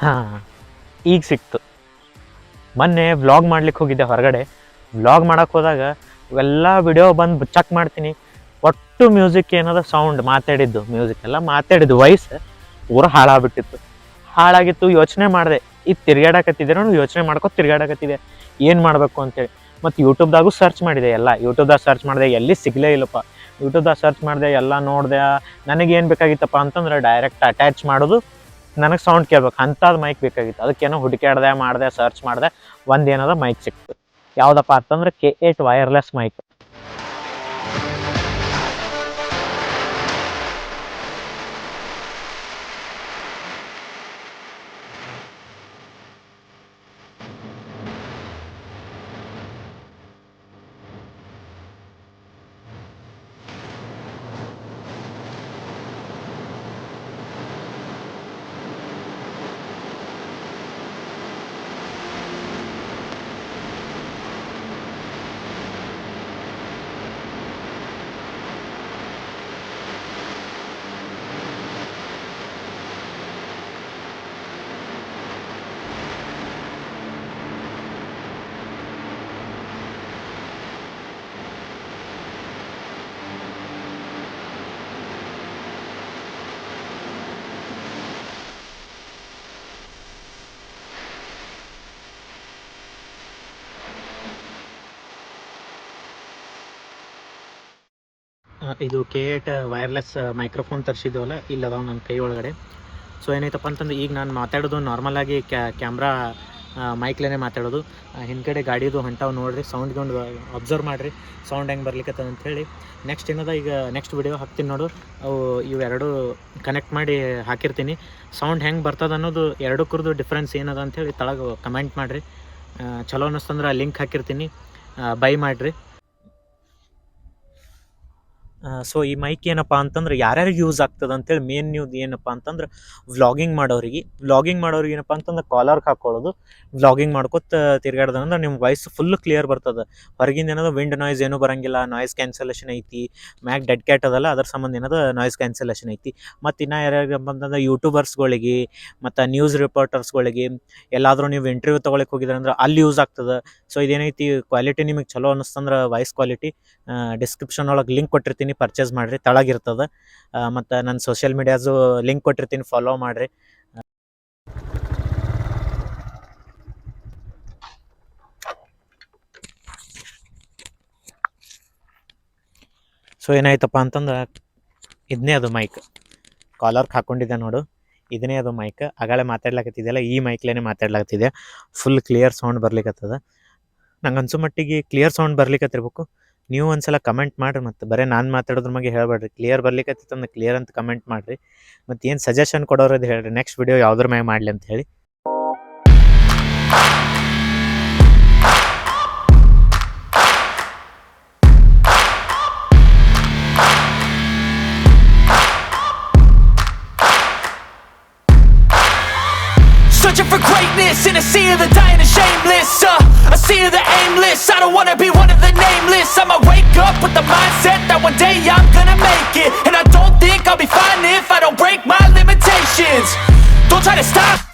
ಹಾಂ, ಈಗ ಸಿಕ್ತು. ಮೊನ್ನೆ ವ್ಲಾಗ್ ಮಾಡ್ಲಿಕ್ಕೆ ಹೋಗಿದ್ದೆ ಹೊರಗಡೆ. ವ್ಲಾಗ್ ಮಾಡಕ್ಕೆ ಹೋದಾಗ ಇವೆಲ್ಲ ವಿಡಿಯೋ ಬಂದು ಚೆಕ್ ಮಾಡ್ತೀನಿ. ಒಟ್ಟು ಮ್ಯೂಸಿಕ್ ಏನದ ಸೌಂಡ್ ಮಾತಾಡಿದ್ದು ಮ್ಯೂಸಿಕ್ ಎಲ್ಲ ಮಾತಾಡಿದ್ದು ವಾಯ್ಸ್ ಪೂರ ಹಾಳಾಗ್ಬಿಟ್ಟಿತ್ತು. ಹಾಳಾಗಿತ್ತು. ಯೋಚನೆ ಮಾಡಿದೆ, ಇದು ತಿರ್ಗಾಡಕತ್ತಿದ್ದೆ ನಾನು, ಯೋಚನೆ ಮಾಡ್ಕೊ ತಿರ್ಗಾಡಕತ್ತಿದೆ ಏನು ಮಾಡಬೇಕು ಅಂತೇಳಿ. ಮತ್ತು ಯೂಟ್ಯೂಬ್ದಾಗೂ ಸರ್ಚ್ ಮಾಡಿದೆ, ಎಲ್ಲ ಯೂಟ್ಯೂಬ್ದಾಗ ಸರ್ಚ್ ಮಾಡಿದೆ, ಎಲ್ಲಿ ಸಿಗಲೇ ಇಲ್ಲಪ್ಪ. ಯೂಟ್ಯೂಬ್ದಾಗ ಸರ್ಚ್ ಮಾಡಿದೆ, ಎಲ್ಲ ನೋಡಿದೆ. ನನಗೇನು ಬೇಕಾಗಿತ್ತಪ್ಪ ಅಂತಂದ್ರೆ ಡೈರೆಕ್ಟ್ ಅಟ್ಯಾಚ್ ಮಾಡೋದು, ನನಗೆ ಸೌಂಡ್ ಕೇಳ್ಬೇಕು ಅಂಥದ್ದು ಮೈಕ್ ಬೇಕಾಗಿತ್ತು. ಅದಕ್ಕೇನೋ ಹುಡುಕಾಡ್ದೆ, ಮಾಡಿದೆ, ಸರ್ಚ್ ಮಾಡಿದೆ. ಒಂದು ಏನದ ಮೈಕ್ ಸಿಕ್ತು. ಯಾವುದಪ್ಪ ಅಂತಂದ್ರೆ K8 ವೈರ್ಲೆಸ್ ಮೈಕ್. ಇದು K8 ವೈರ್ಲೆಸ್ ಮೈಕ್ರೋಫೋನ್ ತರಿಸಿದ್ವಲ್ಲ, ಇಲ್ಲದಾವ ನನ್ನ ಕೈ ಒಳಗಡೆ. ಸೊ ಏನಾಯ್ತಪ್ಪ ಅಂತಂದ್ರೆ, ಈಗ ನಾನು ಮಾತಾಡೋದು ನಾರ್ಮಲಾಗಿ ಕ್ಯಾಮ್ರಾ ಮೈಕ್ಲೇ ಮಾತಾಡೋದು. ಹಿಂದ್ಗಡೆ ಗಾಡಿದು ಹೊಂಟಾವು ನೋಡಿರಿ, ಸೌಂಡ್ಗೊಂಡು ಅಬ್ಸರ್ವ್ ಮಾಡಿರಿ ಸೌಂಡ್ ಹೆಂಗೆ ಬರ್ಲಿಕ್ಕತ್ತದ ಅಂಥೇಳಿ. ನೆಕ್ಸ್ಟ್ ಏನದ, ಈಗ ನೆಕ್ಸ್ಟ್ ವಿಡಿಯೋ ಹಾಕ್ತೀನಿ ನೋಡು, ಅವು ಇವೆರಡು ಕನೆಕ್ಟ್ ಮಾಡಿ ಹಾಕಿರ್ತೀನಿ. ಸೌಂಡ್ ಹೆಂಗೆ ಬರ್ತದೆ ಅನ್ನೋದು ಎರಡಕ್ಕರದು ಡಿಫ್ರೆನ್ಸ್ ಏನದ ಅಂಥೇಳಿ ತಳಗೆ ಕಮೆಂಟ್ ಮಾಡಿರಿ. ಚಲೋ ಅನ್ನಿಸ್ತಂದ್ರೆ ಲಿಂಕ್ ಹಾಕಿರ್ತೀನಿ, ಬೈ ಮಾಡಿರಿ. ಸೊ ಈ ಮೈಕ್ ಏನಪ್ಪ ಅಂತಂದ್ರೆ ಯಾರ್ಯಾರಿಗೆ ಯೂಸ್ ಆಗ್ತದೆ ಅಂತೇಳಿ ಮೇನ್ ನ್ಯೂಸ್ ಏನಪ್ಪ ಅಂತಂದ್ರೆ, ವ್ಲಾಗಿಂಗ್ ಮಾಡೋರಿಗೆ ಏನಪ್ಪ ಅಂತಂದ್ರೆ ಕಾಲರ್ಗೆ ಹಾಕ್ಕೊಳ್ಳೋದು. ವ್ಲಾಗಿಂಗ್ ಮಾಡ್ಕೊತ ತಿರ್ಗಾಡ್ದಂದ್ರೆ ನಿಮ್ಮ ವಾಯ್ಸ್ ಫುಲ್ ಕ್ಲಿಯರ್ ಬರ್ತದೆ. ಹೊರಗಿಂದ ಏನದ ವಿಂಡ್ ನಾಯ್ಸ್ ಏನೂ ಬರೋಂಗಿಲ್ಲ, ನಾಯ್ಸ್ ಕ್ಯಾನ್ಸಲೇಷನ್ ಐತಿ. ಮ್ಯಾಗ್ ಡೆಡ್ ಕ್ಯಾಟ್ ಅದಲ್ಲ, ಅದ್ರ ಸಂಬಂಧ ಏನದ ನಾಯ್ಸ್ ಕ್ಯಾನ್ಸಲೇಷನ್ ಐತಿ. ಮತ್ತು ಇನ್ನು ಯಾರ್ಯಾರಿಗೆ ಅಂತಂದ್ರೆ ಯೂಟ್ಯೂಬರ್ಸ್ಗಳಿಗೆ ಮತ್ತು ನ್ಯೂಸ್ ರಿಪೋರ್ಟರ್ಸ್ಗಳಿಗೆ ಎಲ್ಲಾದರೂ ನೀವು ಇಂಟರ್ವ್ಯೂ ತೊಗೊಳಕ್ಕೆ ಹೋಗಿದ್ರೆ ಅಂದ್ರೆ ಅಲ್ಲಿ ಯೂಸ್ ಆಗ್ತದೆ. ಸೊ ಇದೇನೈತಿ, ಕ್ವಾಲಿಟಿ ನಿಮಗೆ ಚಲೋ ಅನ್ನಿಸ್ತಂದ್ರೆ ವಾಯ್ಸ್ ಕ್ವಾಲಿಟಿ ಡಿಸ್ಕ್ರಿಪ್ಷನ್ ಒಳಗೆ ಲಿಂಕ್ ಕೊಟ್ಟಿರ್ತೀನಿ, ಪರ್ಚೇಸ್ ಮಾಡಿರಿ, ತಳಗಿರ್ತದೆ. ಮತ್ತು ನನ್ನ ಸೋಷಿಯಲ್ ಮೀಡಿಯಾಸು ಲಿಂಕ್ ಕೊಟ್ಟಿರ್ತೀನಿ, ಫಾಲೋ ಮಾಡಿರಿ. ಸೊ ಏನಾಯ್ತಪ್ಪ ಅಂತಂದ್ರೆ, ಇದನ್ನೇ ಅದು ಮೈಕ್ ಕಾಲರ್ಗೆ ಹಾಕ್ಕೊಂಡಿದ್ದೆ ನೋಡು, ಇದನ್ನೇ ಅದು ಮೈಕ್. ಆಗಾಳೆ ಮಾತಾಡ್ಲಾಕತ್ತಿದೆಯಲ್ಲ, ಈ ಮೈಕ್ಲೇ ಮಾತಾಡ್ಲಾಕತ್ತಿದೆ. ಫುಲ್ ಕ್ಲಿಯರ್ ಸೌಂಡ್ ಬರ್ಲಿಕ್ಕತ್ತದ. ನಂಗೆ ಅನ್ಸೋ ಮಟ್ಟಿಗೆ ಕ್ಲಿಯರ್ ಸೌಂಡ್ ಬರ್ಲಿಕ್ಕತ್ತಿರ್ಬೇಕು. ನೀವು ಒಂದ್ಸಲ ಕಮೆಂಟ್ ಮಾಡಿರಿ, ಮತ್ತು ಬರೀ ನಾನು ಮಾತಾಡೋದ್ರ ಬಗ್ಗೆ ಹೇಳಬೇಡ್ರಿ. ಕ್ಲಿಯರ್ ಬರ್ಲಿಕ್ಕತ್ತಂದ್ರೆ ಕ್ಲಿಯರ್ ಅಂತ ಕಮೆಂಟ್ ಮಾಡಿರಿ. ಮತ್ತು ಏನು ಸಜೆಷನ್ ಕೊಡೋರದ್ದು ಹೇಳಿರಿ, ನೆಕ್ಸ್ಟ್ ವಿಡಿಯೋ ಯಾವುದ್ರ ಮ್ಯಾಗ ಮಾಡಲಿ ಅಂತ ಹೇಳಿ. Searching for greatness in a sea of the dying and shameless, a sea of the aimless. I don't wanna be one of the nameless. I'ma wake up with the mindset that one day I'm gonna make it. And I don't think I'll be fine if I don't break my limitations. Don't try to stop